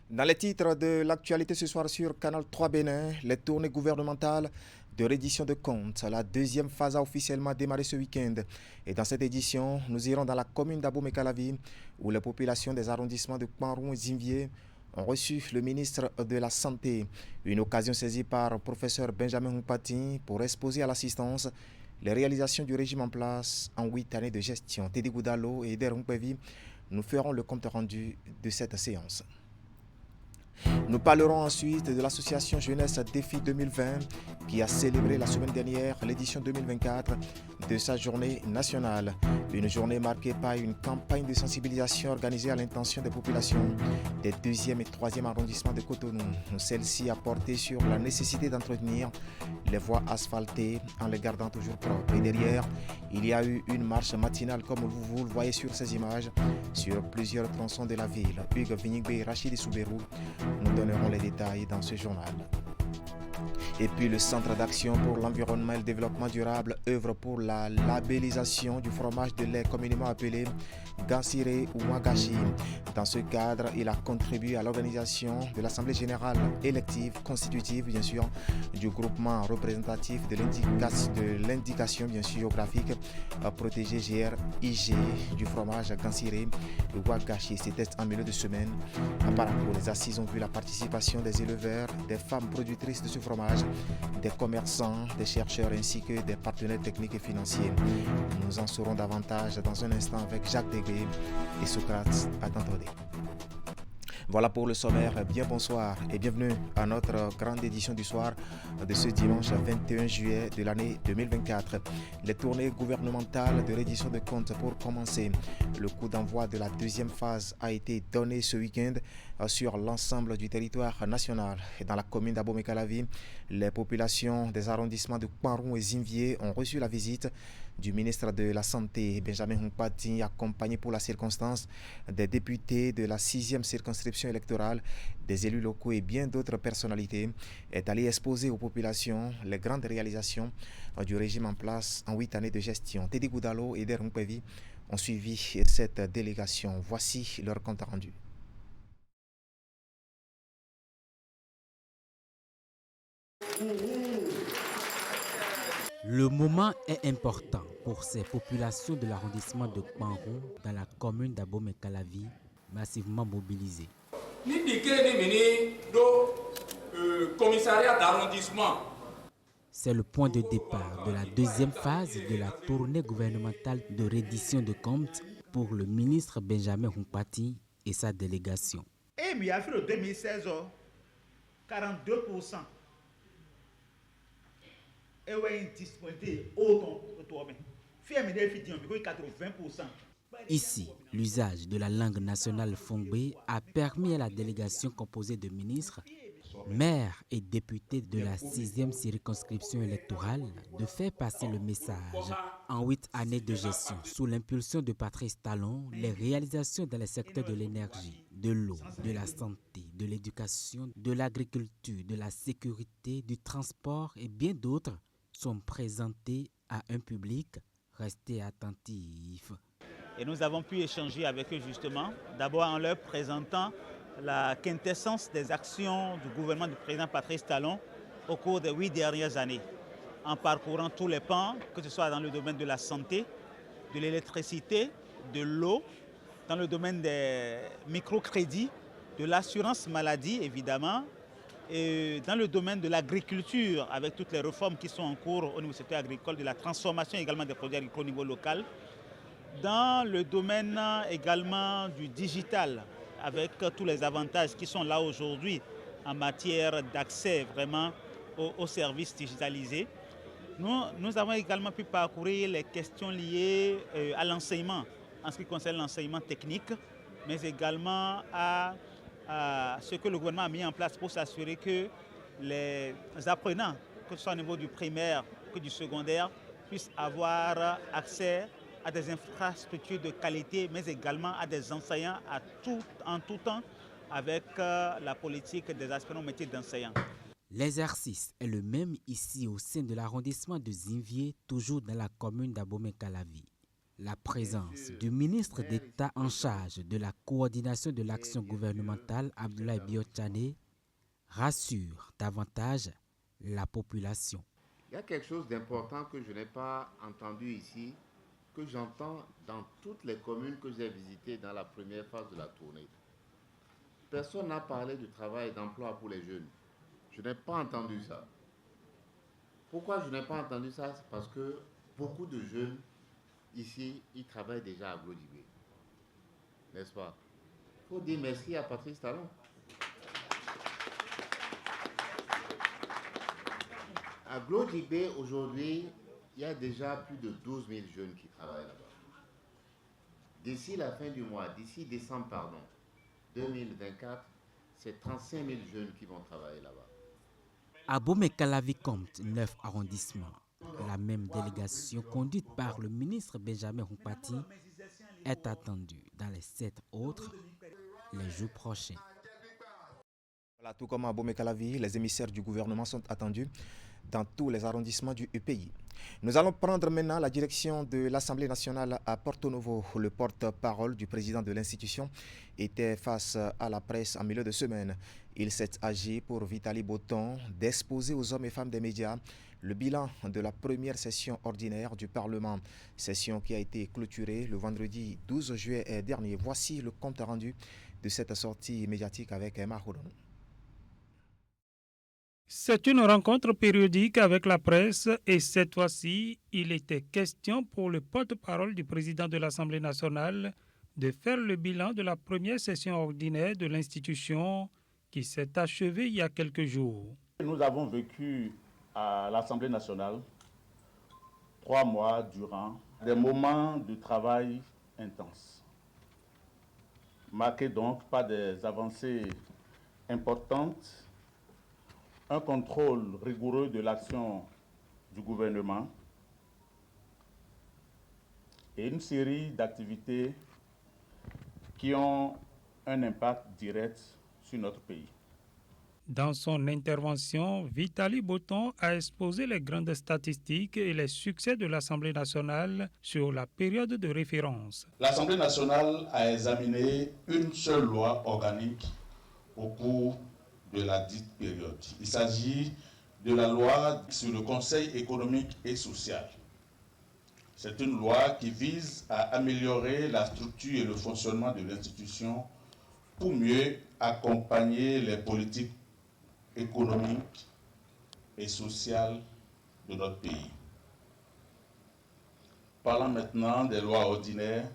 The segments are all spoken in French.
Dans les titres de l'actualité ce soir sur Canal 3 Bénin, les tournées gouvernementales de reddition de comptes. La deuxième phase a officiellement démarré ce week-end. Et dans cette édition, nous irons dans la commune d'Abomey-Calavi, où les populations des arrondissements de Kpanrou et Zinvier ont reçu le ministre de la Santé. Une occasion saisie par le professeur Benjamin Humpati pour exposer à l'assistance les réalisations du régime en place en 8 années de gestion. Teddy Goudalo et Eder Humpévi nous feront le compte rendu de cette séance. Nous parlerons ensuite de l'association Jeunesse Défi 2020 qui a célébré la semaine dernière l'édition 2024 de sa journée nationale. Une journée marquée par une campagne de sensibilisation organisée à l'intention des populations des 2e et 3e arrondissements de Cotonou. Celle-ci a porté sur la nécessité d'entretenir les voies asphaltées en les gardant toujours propres. Et derrière, il y a eu une marche matinale comme vous le voyez sur ces images sur plusieurs tronçons de la ville. Hugues Vignigbe et Rachid Souberou nous donnerons les détails dans ce journal. Et puis le Centre d'action pour l'environnement et le développement durable œuvre pour la labellisation du fromage de lait communément appelé Gansiré ou Wagashi. Dans ce cadre, il a contribué à l'organisation de l'Assemblée générale élective constitutive, bien sûr, du groupement représentatif de l'indication bien sûr, géographique protégée GRIG du fromage Gansiré ou Wagashi. C'était en milieu de semaine. Apparemment, les assises ont vu la participation des éleveurs, des femmes productrices de ce fromage, des commerçants, des chercheurs ainsi que des partenaires techniques et financiers. Nous en saurons davantage dans un instant avec Jacques Degué et Socrate Attendez. Voilà pour le sommaire. Bien bonsoir et bienvenue à notre grande édition du soir de ce dimanche 21 juillet de l'année 2024. Les tournées gouvernementales de reddition de comptes pour commencer. Le coup d'envoi de la deuxième phase a été donné ce week-end sur l'ensemble du territoire national. Et dans la commune d'Abomey-Calavi, les populations des arrondissements de Kpanrou et Zinvier ont reçu la visite du ministre de la Santé, Benjamin Humpati, accompagné pour la circonstance des députés de la 6e circonscription électorale, des élus locaux et bien d'autres personnalités, est allé exposer aux populations les grandes réalisations du régime en place en 8 années de gestion. Teddy Goudalo et Eder Humpévi ont suivi cette délégation. Voici leur compte rendu. Le moment est important pour ces populations de l'arrondissement de Kpanrou dans la commune d'Abomey-Calavi, massivement mobilisées. Commissariat d'arrondissement. C'est le point de départ de la deuxième phase de la tournée gouvernementale de reddition de comptes pour le ministre Benjamin Humpati et sa délégation. Et il y a fait 2016, 42%. Et ouais, disponibilité autant que toi-même. Fier-moi 80%. Ici, l'usage de la langue nationale fongbe a permis à la délégation composée de ministres, maires et députés de la 6e circonscription électorale de faire passer le message. En 8 années de gestion, sous l'impulsion de Patrice Talon, les réalisations dans les secteurs de l'énergie, de l'eau, de la santé, de l'éducation, de l'agriculture, de la sécurité, du transport et bien d'autres sont présentées à un public resté attentif. Et nous avons pu échanger avec eux justement, d'abord en leur présentant la quintessence des actions du gouvernement du président Patrice Talon au cours des 8 dernières années, en parcourant tous les pans, que ce soit dans le domaine de la santé, de l'électricité, de l'eau, dans le domaine des microcrédits, de l'assurance maladie évidemment, et dans le domaine de l'agriculture, avec toutes les réformes qui sont en cours au niveau du secteur agricole, de la transformation également des produits agricoles au niveau local, dans le domaine également du digital, avec tous les avantages qui sont là aujourd'hui en matière d'accès vraiment aux services digitalisés. Nous avons également pu parcourir les questions liées à l'enseignement, en ce qui concerne l'enseignement technique, mais également à ce que le gouvernement a mis en place pour s'assurer que les apprenants, que ce soit au niveau du primaire que du secondaire, puissent avoir accès à des infrastructures de qualité, mais également à des enseignants en tout temps avec la politique des aspirants au métier d'enseignant. L'exercice est le même ici au sein de l'arrondissement de Zinvier, toujours dans la commune d'Abomey-Calavi. La présence du ministre d'État en charge de la coordination de l'action gouvernementale, Abdoulaye Biotchane, rassure davantage la population. Il y a quelque chose d'important que je n'ai pas entendu ici, que j'entends dans toutes les communes que j'ai visitées dans la première phase de la tournée. Personne n'a parlé du travail et d'emploi pour les jeunes. Je n'ai pas entendu ça. Pourquoi je n'ai pas entendu ça? C'est parce que beaucoup de jeunes ici, ils travaillent déjà à Glodibé. N'est-ce pas? Il faut dire merci à Patrice Talon. À Glodibé, aujourd'hui, il y a déjà plus de 12 000 jeunes qui travaillent là-bas. D'ici la fin du mois, d'ici décembre, 2024, c'est 35 000 jeunes qui vont travailler là-bas. Abomey-Calavi compte 9 arrondissements. La même délégation conduite par le ministre Benjamin Humpati est attendue dans les 7 autres les jours prochains. Voilà, tout comme à Abomey-Calavi, les émissaires du gouvernement sont attendus dans tous les arrondissements du pays. Nous allons prendre maintenant la direction de l'Assemblée nationale à Porto Novo. Le porte-parole du président de l'institution était face à la presse en milieu de semaine. Il s'est agi pour Vitali Botton d'exposer aux hommes et femmes des médias le bilan de la première session ordinaire du Parlement. Session qui a été clôturée le vendredi 12 juillet dernier. Voici le compte rendu de cette sortie médiatique avec Emma Houdon. C'est une rencontre périodique avec la presse et cette fois-ci, il était question pour le porte-parole du président de l'Assemblée nationale de faire le bilan de la première session ordinaire de l'institution qui s'est achevée il y a quelques jours. Nous avons vécu à l'Assemblée nationale 3 mois durant des moments de travail intenses, marqués donc par des avancées importantes, un contrôle rigoureux de l'action du gouvernement et une série d'activités qui ont un impact direct sur notre pays. Dans son intervention, Vitali Botton a exposé les grandes statistiques et les succès de l'Assemblée nationale sur la période de référence. L'Assemblée nationale a examiné une seule loi organique au cours de la dite période. Il s'agit de la loi sur le Conseil économique et social. C'est une loi qui vise à améliorer la structure et le fonctionnement de l'institution pour mieux accompagner les politiques économiques et sociales de notre pays. Parlant maintenant des lois ordinaires,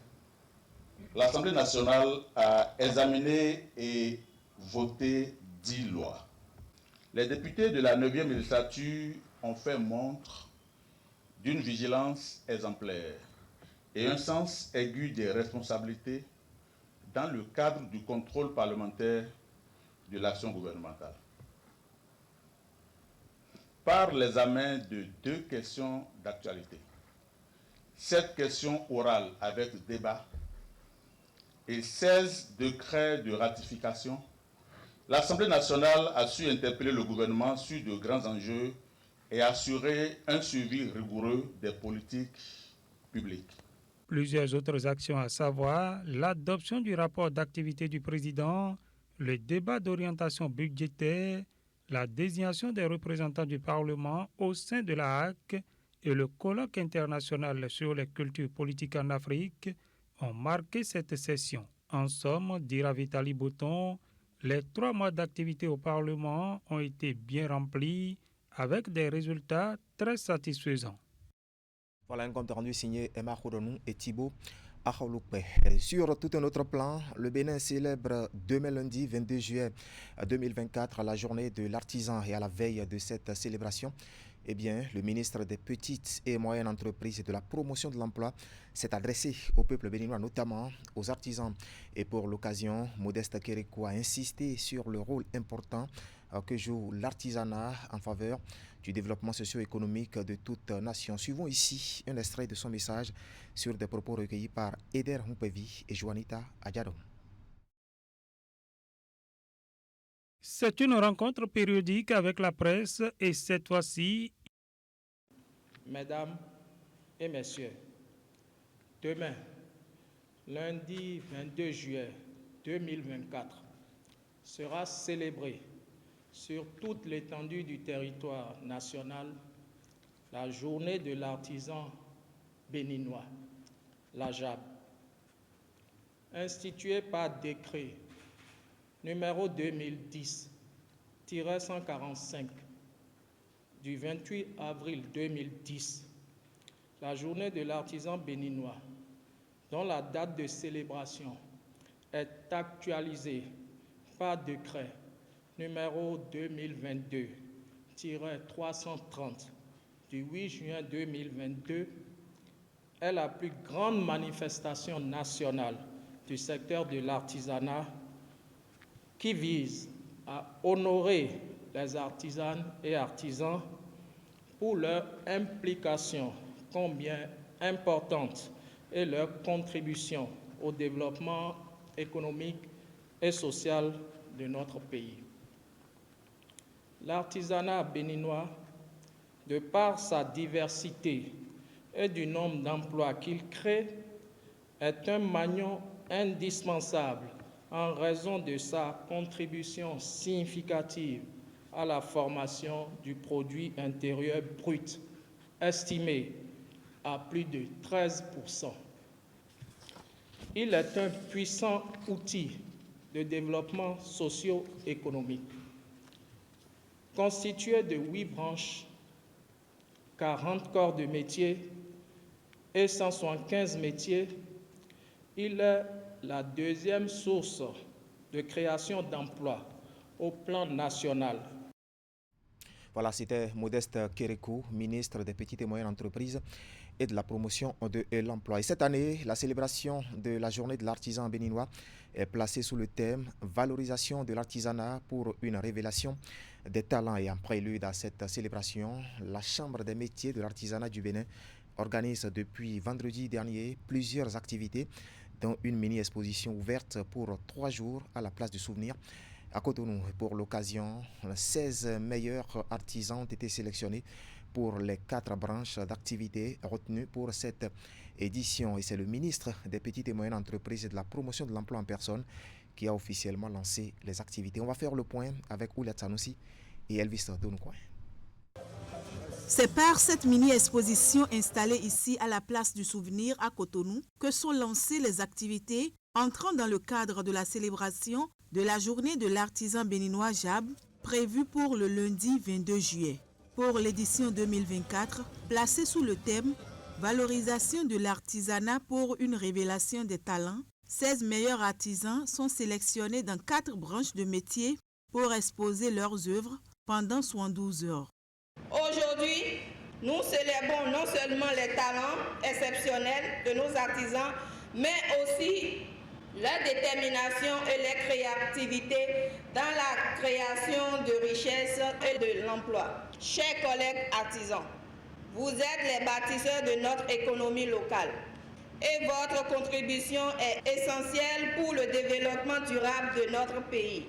l'Assemblée nationale a examiné et voté 10 lois. Les députés de la 9e législature ont fait montre d'une vigilance exemplaire et un sens aigu des responsabilités dans le cadre du contrôle parlementaire de l'action gouvernementale. Par l'examen de 2 questions d'actualité, 7 questions orales avec débat et 16 décrets de ratification, l'Assemblée nationale a su interpeller le gouvernement sur de grands enjeux et assurer un suivi rigoureux des politiques publiques. Plusieurs autres actions à savoir l'adoption du rapport d'activité du président, le débat d'orientation budgétaire, la désignation des représentants du Parlement au sein de la HAC et le colloque international sur les cultures politiques en Afrique ont marqué cette session. En somme, dira Vitali Botton, les 3 mois d'activité au Parlement ont été bien remplis avec des résultats très satisfaisants. Voilà un compte rendu signé Emma Khoudonou et Thibaut Akholoukpe. Sur tout un autre plan, le Bénin célèbre demain lundi 22 juillet 2024 la journée de l'artisan et à la veille de cette célébration, le ministre des Petites et Moyennes Entreprises et de la Promotion de l'Emploi s'est adressé au peuple béninois, notamment aux artisans. Et pour l'occasion, Modeste Kérékou a insisté sur le rôle important que joue l'artisanat en faveur du développement socio-économique de toute nation. Suivons ici un extrait de son message sur des propos recueillis par Eder Humpevi et Juanita Adjado. C'est une rencontre périodique avec la presse et cette fois-ci, Mesdames et Messieurs, Demain, lundi 22 juillet 2024, sera célébrée sur toute l'étendue du territoire national la journée de l'artisan béninois, la JAB, instituée par décret numéro 2010-145 du 28 avril 2010. La journée de l'artisan béninois, dont la date de célébration est actualisée par décret numéro 2022-330 du 8 juin 2022, est la plus grande manifestation nationale du secteur de l'artisanat qui vise à honorer les artisanes et artisans pour leur implication combien importante et leur contribution au développement économique et social de notre pays. L'artisanat béninois, de par sa diversité et du nombre d'emplois qu'il crée, est un maillon indispensable en raison de sa contribution significative à la formation du produit intérieur brut, estimé à plus de 13%. Il est un puissant outil de développement socio-économique. Constitué de 8 branches, 40 corps de métiers et 175 métiers, il est la deuxième source de création d'emplois au plan national. Voilà, c'était Modeste Kérékou, ministre des Petites et Moyennes Entreprises et de la promotion de l'emploi. Et cette année, la célébration de la journée de l'artisan béninois est placée sous le thème « Valorisation de l'artisanat pour une révélation des talents ». Et en prélude à cette célébration, la Chambre des métiers de l'artisanat du Bénin organise depuis vendredi dernier plusieurs activités, dont une mini-exposition ouverte pour 3 jours à la place du Souvenir à Cotonou. Pour l'occasion, 16 meilleurs artisans ont été sélectionnés pour les 4 branches d'activité retenues pour cette édition. Et c'est le ministre des Petites et Moyennes Entreprises et de la promotion de l'emploi en personne qui a officiellement lancé les activités. On va faire le point avec Ouliat Sanoussi et Elvis Donoukouen. C'est par cette mini-exposition installée ici à la place du Souvenir à Cotonou que sont lancées les activités entrant dans le cadre de la célébration de la journée de l'artisan béninois JAB prévue pour le lundi 22 juillet. Pour l'édition 2024, placée sous le thème « Valorisation de l'artisanat pour une révélation des talents », 16 meilleurs artisans sont sélectionnés dans 4 branches de métiers pour exposer leurs œuvres pendant 72 heures. Aujourd'hui, nous célébrons non seulement les talents exceptionnels de nos artisans, mais aussi leur détermination et leur créativité dans la création de richesses et de l'emploi. Chers collègues artisans, vous êtes les bâtisseurs de notre économie locale et votre contribution est essentielle pour le développement durable de notre pays.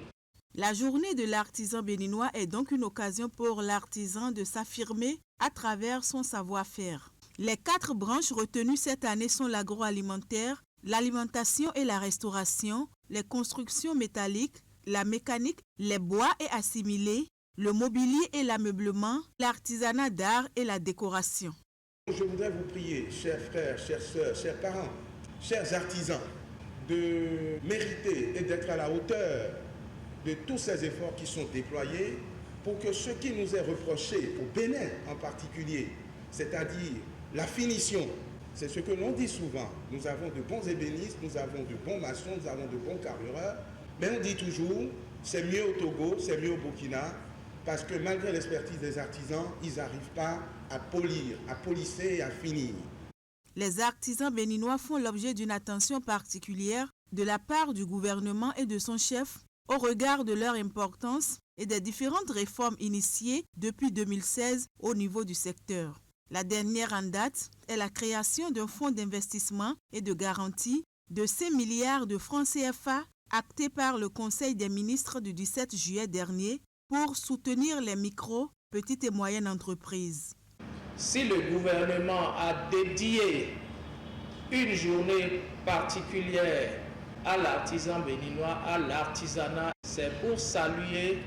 La journée de l'artisan béninois est donc une occasion pour l'artisan de s'affirmer à travers son savoir-faire. Les 4 branches retenues cette année sont l'agroalimentaire, l'alimentation et la restauration, les constructions métalliques, la mécanique, les bois et assimilés, le mobilier et l'ameublement, l'artisanat d'art et la décoration. Je voudrais vous prier, chers frères, chères sœurs, chers parents, chers artisans, de mériter et d'être à la hauteur de tous ces efforts qui sont déployés pour que ce qui nous est reproché, au Bénin en particulier, c'est-à-dire la finition, c'est ce que l'on dit souvent. Nous avons de bons ébénistes, nous avons de bons maçons, nous avons de bons carrureurs, mais on dit toujours, c'est mieux au Togo, c'est mieux au Burkina, parce que malgré l'expertise des artisans, ils n'arrivent pas à polir, à polisser et à finir. Les artisans béninois font l'objet d'une attention particulière de la part du gouvernement et de son chef au regard de leur importance et des différentes réformes initiées depuis 2016 au niveau du secteur. La dernière en date est la création d'un fonds d'investissement et de garantie de 5 milliards de francs CFA acté par le Conseil des ministres du 17 juillet dernier pour soutenir les micro, petites et moyennes entreprises. Si le gouvernement a dédié une journée particulière à l'artisan béninois, à l'artisanat. C'est pour saluer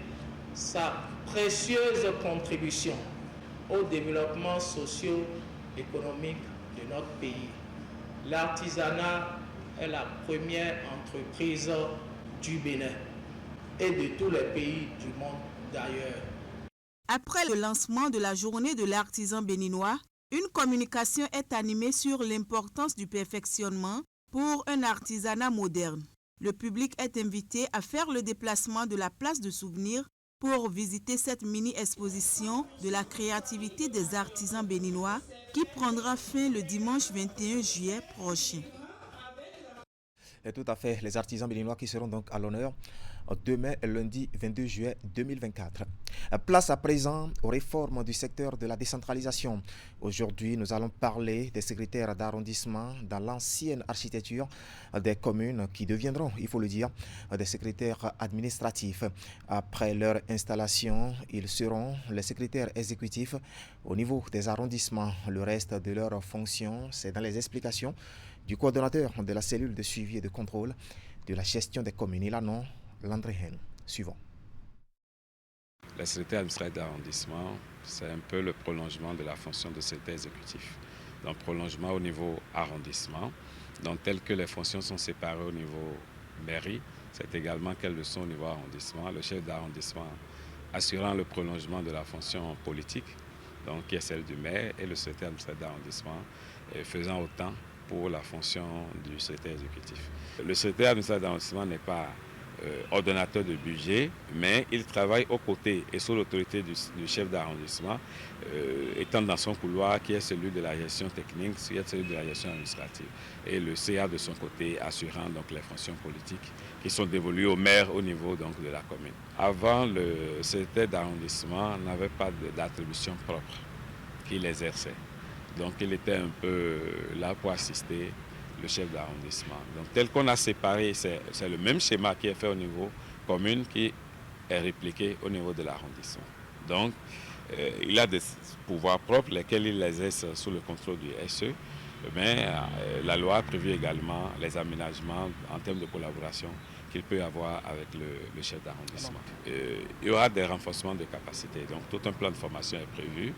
sa précieuse contribution au développement socio-économique de notre pays. L'artisanat est la première entreprise du Bénin et de tous les pays du monde d'ailleurs. Après le lancement de la journée de l'artisan béninois, une communication est animée sur l'importance du perfectionnement pour un artisanat moderne. Le public est invité à faire le déplacement de la place de souvenir pour visiter cette mini-exposition de la créativité des artisans béninois qui prendra fin le dimanche 21 juillet prochain. Et tout à fait, les artisans béninois qui seront donc à l'honneur demain, lundi 22 juillet 2024. Place à présent aux réformes du secteur de la décentralisation. Aujourd'hui, nous allons parler des secrétaires d'arrondissement dans l'ancienne architecture des communes qui deviendront, il faut le dire, des secrétaires administratifs. Après leur installation, ils seront les secrétaires exécutifs au niveau des arrondissements. Le reste de leurs fonctions, c'est dans les explications du coordonnateur de la cellule de suivi et de contrôle de la gestion des communes. Il a nom Landry Hen. Suivant. Le secrétaire administratif d'arrondissement, c'est un peu le prolongement de la fonction de secrétaire exécutif. Donc prolongement au niveau arrondissement, donc tel que les fonctions sont séparées au niveau mairie, c'est également qu'elles le sont au niveau arrondissement. Le chef d'arrondissement assurant le prolongement de la fonction politique, donc qui est celle du maire, et le secrétaire administratif d'arrondissement faisant autant pour la fonction du secrétaire exécutif. Le secrétaire administratif d'arrondissement n'est pas ordonnateur de budget, mais il travaille aux côtés et sous l'autorité du chef d'arrondissement, étant dans son couloir qui est celui de la gestion technique, qui est celui de la gestion administrative. Et le CA de son côté assurant donc les fonctions politiques qui sont dévolues au maire au niveau donc de la commune. Avant, le secrétaire d'arrondissement n'avait pas d'attribution propre qu'il exerçait. Donc il était un peu là pour assister le chef d'arrondissement. Donc tel qu'on a séparé, c'est le même schéma qui est fait au niveau commune qui est répliqué au niveau de l'arrondissement. Donc il a des pouvoirs propres lesquels il exerce sous le contrôle du SE, mais la loi a prévu également les aménagements en termes de collaboration qu'il peut avoir avec le chef d'arrondissement. Il y aura des renforcements de capacités, donc tout un plan de formation est prévu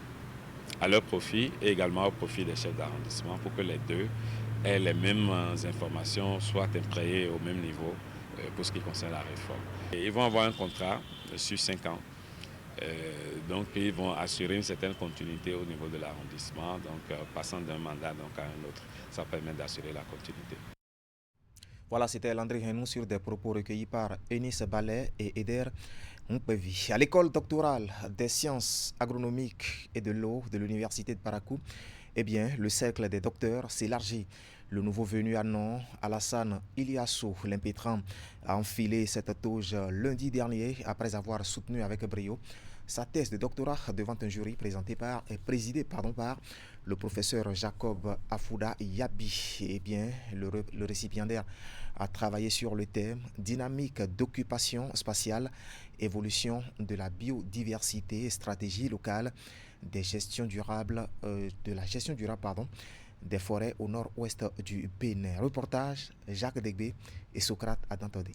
à leur profit et également au profit des chefs d'arrondissement pour que les deux aient les mêmes informations, soient imprégnées au même niveau pour ce qui concerne la réforme. Et ils vont avoir un contrat sur 5 ans, donc ils vont assurer une certaine continuité au niveau de l'arrondissement, donc passant d'un mandat donc, à un autre, ça permet d'assurer la continuité. Voilà, c'était Landry Henou sur des propos recueillis par Eunice Ballet et Eder Mpevi. À l'école doctorale des sciences agronomiques et de l'eau de l'université de Parakou, eh bien, le cercle des docteurs s'élargit. Le nouveau venu à nom, Alassane Iliassou, l'impétrant, a enfilé cette toge lundi dernier après avoir soutenu avec brio sa thèse de doctorat devant un jury présidé par le professeur Jacob Afouda Yabi. Eh bien, le récipiendaire a travaillé sur le thème dynamique d'occupation spatiale, évolution de la biodiversité et stratégie locale de la gestion durable des forêts au nord-ouest du Bénin. Reportage Jacques Degbé et Socrate Adantodé.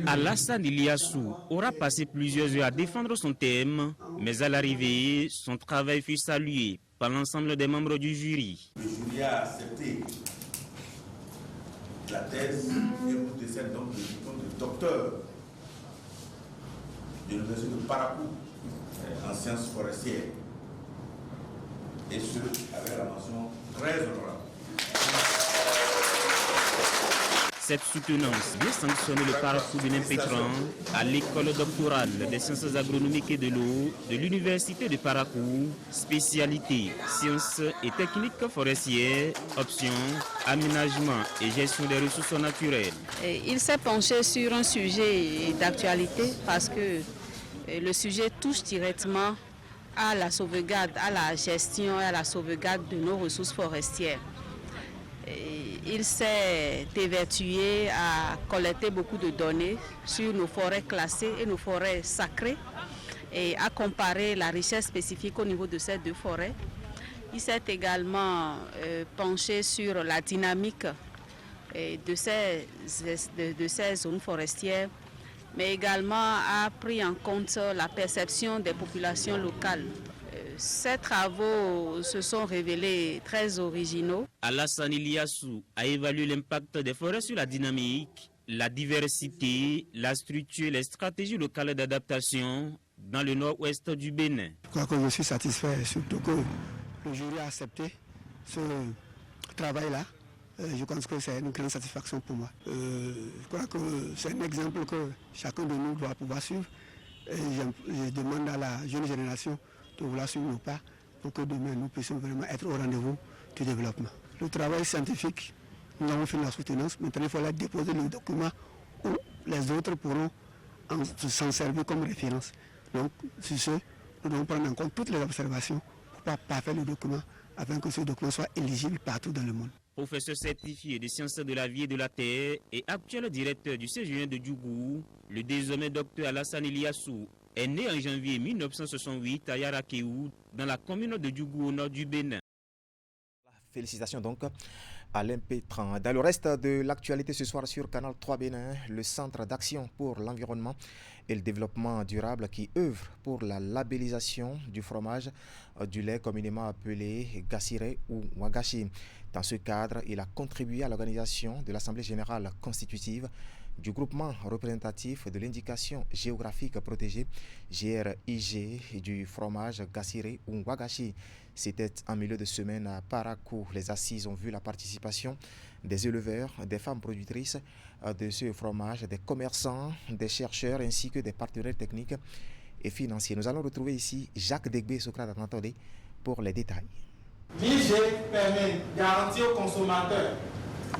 Alassane Iliassou aura passé plusieurs heures à défendre son thème, mais à l'arrivée, son travail fut salué par l'ensemble des membres du jury. Le jury a accepté la thèse et vous décède donc le diplôme de docteur de l'université de Parakou en sciences forestières. Et ce, avec la mention très honorable. Cette soutenance vient sanctionner le parcours de l'impétrant à l'école doctorale des sciences agronomiques et de l'eau de l'université de Parakou, spécialité sciences et techniques forestières, option aménagement et gestion des ressources naturelles. Il s'est penché sur un sujet d'actualité parce que le sujet touche directement à la sauvegarde, à la gestion et à la sauvegarde de nos ressources forestières. Il s'est évertué à collecter beaucoup de données sur nos forêts classées et nos forêts sacrées et à comparer la richesse spécifique au niveau de ces deux forêts. Il s'est également penché sur la dynamique de ces zones forestières, mais également a pris en compte la perception des populations locales. Ces travaux se sont révélés très originaux. Alassane Iliassou a évalué l'impact des forêts sur la dynamique, la diversité, la structure et les stratégies locales d'adaptation dans le nord-ouest du Bénin. Je crois que je suis satisfait, surtout que le jury a accepté ce travail-là. Je pense que c'est une grande satisfaction pour moi. Je crois que c'est un exemple que chacun de nous doit pouvoir suivre. Et je demande à la jeune génération de vouloir suivre nos pas pour que demain nous puissions vraiment être au rendez-vous du développement. Le travail scientifique, nous avons fait la soutenance. Maintenant, il faut aller déposer le document où les autres pourront s'en servir comme référence. Donc, sur ce, nous devons prendre en compte toutes les observations pour parfaire le document afin que ce document soit éligible partout dans le monde. Professeur certifié des sciences de la vie et de la terre et actuel directeur du CGN de Djougou, le désormais docteur Alassane Iliassou est né en janvier 1968 à Yarakéou, dans la commune de Djougou au nord du Bénin. Félicitations donc à l'Impétran. Dans le reste de l'actualité ce soir sur Canal 3 Bénin, le Centre d'action pour l'environnement et le développement durable qui œuvre pour la labellisation du fromage du lait communément appelé Gassiré ou Wagashi. Dans ce cadre, il a contribué à l'organisation de l'Assemblée générale constitutive du groupement représentatif de l'indication géographique protégée GRIG du fromage Gassiré ou Wagashi. C'était en milieu de semaine à Parakou. Les assises ont vu la participation des éleveurs, des femmes productrices de ce fromage, des commerçants, des chercheurs ainsi que des partenaires techniques et financiers. Nous allons retrouver ici Jacques Degbé, Socrate Anatole pour les détails. L'IG permet de garantir aux consommateurs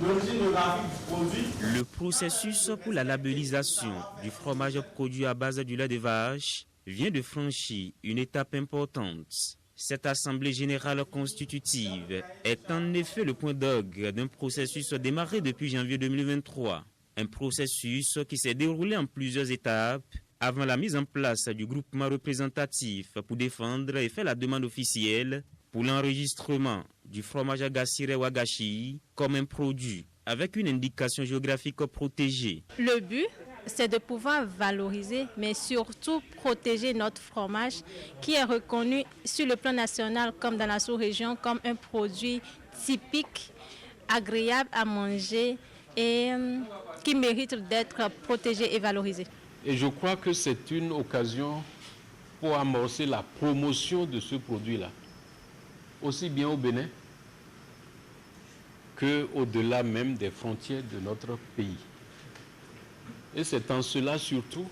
l'origine géographique du produit. Le processus pour la labellisation du fromage produit à base du lait de vache vient de franchir une étape importante. Cette assemblée générale constitutive est en effet le point d'orgue d'un processus démarré depuis janvier 2023. Un processus qui s'est déroulé en plusieurs étapes avant la mise en place du groupement représentatif pour défendre et faire la demande officielle pour l'enregistrement du fromage Gassiré Wagashi comme un produit avec une indication géographique protégée. Le but, c'est de pouvoir valoriser, mais surtout protéger notre fromage qui est reconnu sur le plan national comme dans la sous-région comme un produit typique, agréable à manger et qui mérite d'être protégé et valorisé. Et je crois que c'est une occasion pour amorcer la promotion de ce produit-là, aussi bien au Bénin qu'au-delà même des frontières de notre pays. Et c'est en cela surtout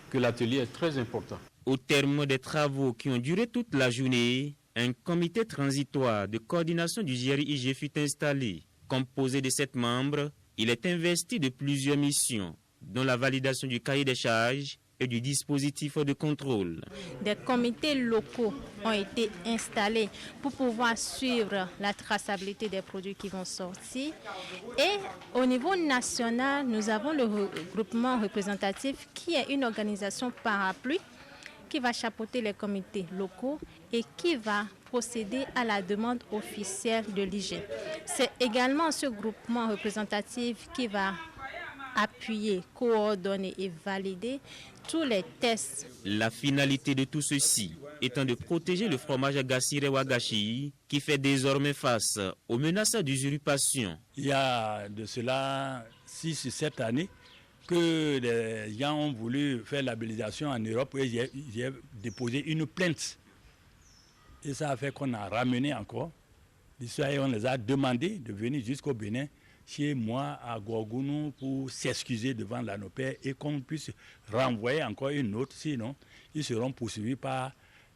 que l'atelier est très important. Au terme des travaux qui ont duré toute la journée, un comité transitoire de coordination du GRIG fut installé. Composé de 7 membres, il est investi de plusieurs missions, dont la validation du cahier des charges et du dispositif de contrôle. Des comités locaux ont été installés pour pouvoir suivre la traçabilité des produits qui vont sortir. Et au niveau national, nous avons le regroupement représentatif qui est une organisation parapluie qui va chapeauter les comités locaux et qui va procéder à la demande officielle de l'IG. C'est également ce groupement représentatif qui va appuyer, coordonner et valider tous les tests. La finalité de tout ceci étant de protéger le fromage Gassiré Wagashi qui fait désormais face aux menaces d'usurpation. Il y a de cela 6 ou 7 années que les gens ont voulu faire la labellisation en Europe et j'ai déposé une plainte. Et ça a fait qu'on a ramené encore l'histoire et on les a demandé de venir jusqu'au Bénin chez moi à Gorgounou pour s'excuser devant l'ANOPER et qu'on puisse renvoyer encore une autre, sinon ils seront poursuivis par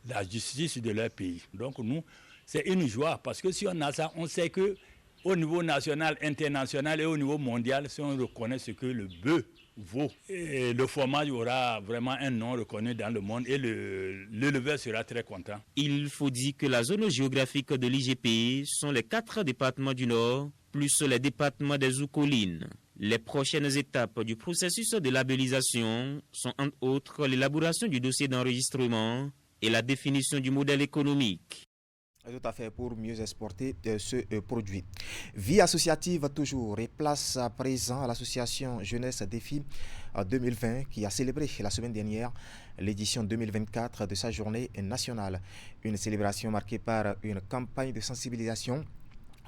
la justice de leur pays. Donc nous, c'est une joie parce que si on a ça, on sait que au niveau national, international et au niveau mondial, si on reconnaît ce que le bœuf vaut, et le fromage aura vraiment un nom reconnu dans le monde et l'éleveur sera très content. Il faut dire que la zone géographique de l'IGP sont les 4 départements du Nord, plus les départements des Oukolines. Les prochaines étapes du processus de labellisation sont entre autres l'élaboration du dossier d'enregistrement et la définition du modèle économique. Tout à fait, pour mieux exporter ce produit. Vie associative toujours et place à présent à l'association Jeunesse Défi 2020 qui a célébré la semaine dernière l'édition 2024 de sa journée nationale. Une célébration marquée par une campagne de sensibilisation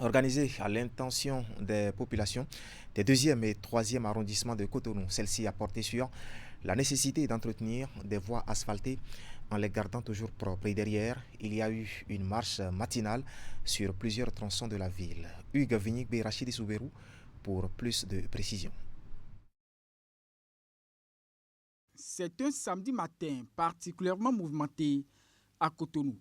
organisée à l'intention des populations des 2e et 3e arrondissements de Cotonou. Celle-ci a porté sur la nécessité d'entretenir des voies asphaltées en les gardant toujours propres. Et derrière, il y a eu une marche matinale sur plusieurs tronçons de la ville. Hugues Vignigbe Rachidi Souberou pour plus de précisions. C'est un samedi matin particulièrement mouvementé à Cotonou.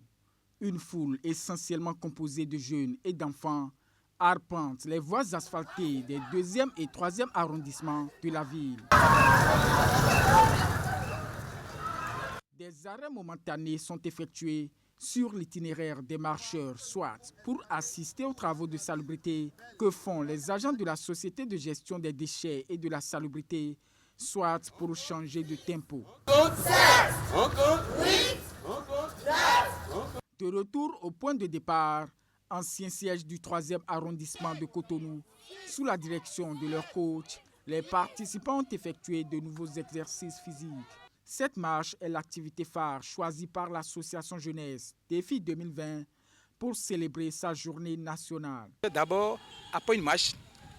Une foule essentiellement composée de jeunes et d'enfants arpente les voies asphaltées des 2e et 3e arrondissements de la ville. Des arrêts momentanés sont effectués sur l'itinéraire des marcheurs, soit pour assister aux travaux de salubrité que font les agents de la Société de gestion des déchets et de la salubrité, soit pour changer de tempo. De retour au point de départ, ancien siège du 3e arrondissement de Cotonou, sous la direction de leur coach, les participants ont effectué de nouveaux exercices physiques. Cette marche est l'activité phare choisie par l'association Jeunesse Défi 2020 pour célébrer sa journée nationale. D'abord, après une marche,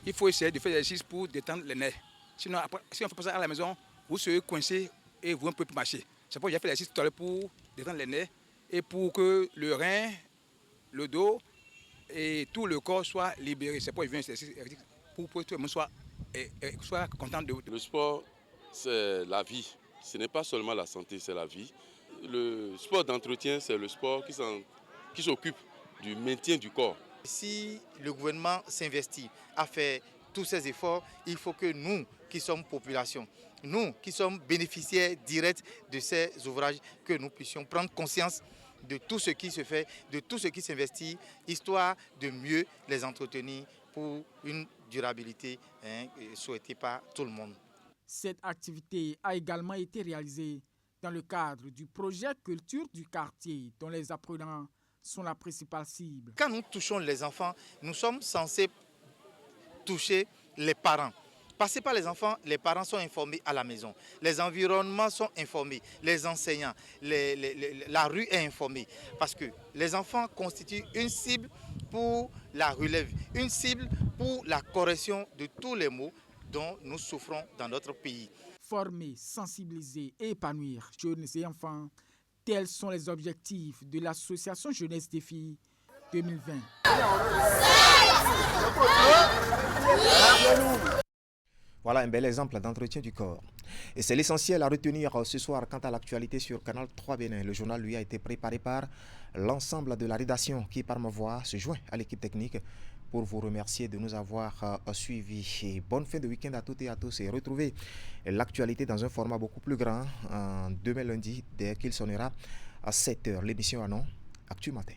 il faut essayer de faire l'exercice pour détendre les nerfs. Sinon, si on fait pas ça à la maison, vous serez coincé et vous ne pouvez plus marcher. C'est pourquoi j'ai fait l'exercice tout à l'heure pour détendre les nerfs et pour que le rein, le dos et tout le corps soient libérés. C'est pourquoi je viens l'exercice pour que tout le monde soit content de vous. Le sport, c'est la vie. Ce n'est pas seulement la santé, c'est la vie. Le sport d'entretien, c'est le sport qui s'occupe du maintien du corps. Si le gouvernement s'investit à faire tous ces efforts, il faut que nous, qui sommes population, nous qui sommes bénéficiaires directs de ces ouvrages, que nous puissions prendre conscience de tout ce qui se fait, de tout ce qui s'investit, histoire de mieux les entretenir pour une durabilité souhaitée par tout le monde. Cette activité a également été réalisée dans le cadre du projet Culture du quartier, dont les apprenants sont la principale cible. Quand nous touchons les enfants, nous sommes censés toucher les parents. Passé par les enfants, les parents sont informés à la maison. Les environnements sont informés, les enseignants, la rue est informée. Parce que les enfants constituent une cible pour la relève, une cible pour la correction de tous les maux dont nous souffrons dans notre pays. Former, sensibiliser et épanouir jeunes et enfants, tels sont les objectifs de l'association Jeunesse Défi 2020. Voilà un bel exemple d'entretien du corps. Et c'est l'essentiel à retenir ce soir quant à l'actualité sur Canal 3 Bénin. Le journal lui a été préparé par l'ensemble de la rédaction qui, par ma voix, se joint à l'équipe technique pour vous remercier de nous avoir suivis. Et bonne fin de week-end à toutes et à tous et retrouvez l'actualité dans un format beaucoup plus grand demain lundi dès qu'il sonnera à 7h. L'émission à nom Actu Matin.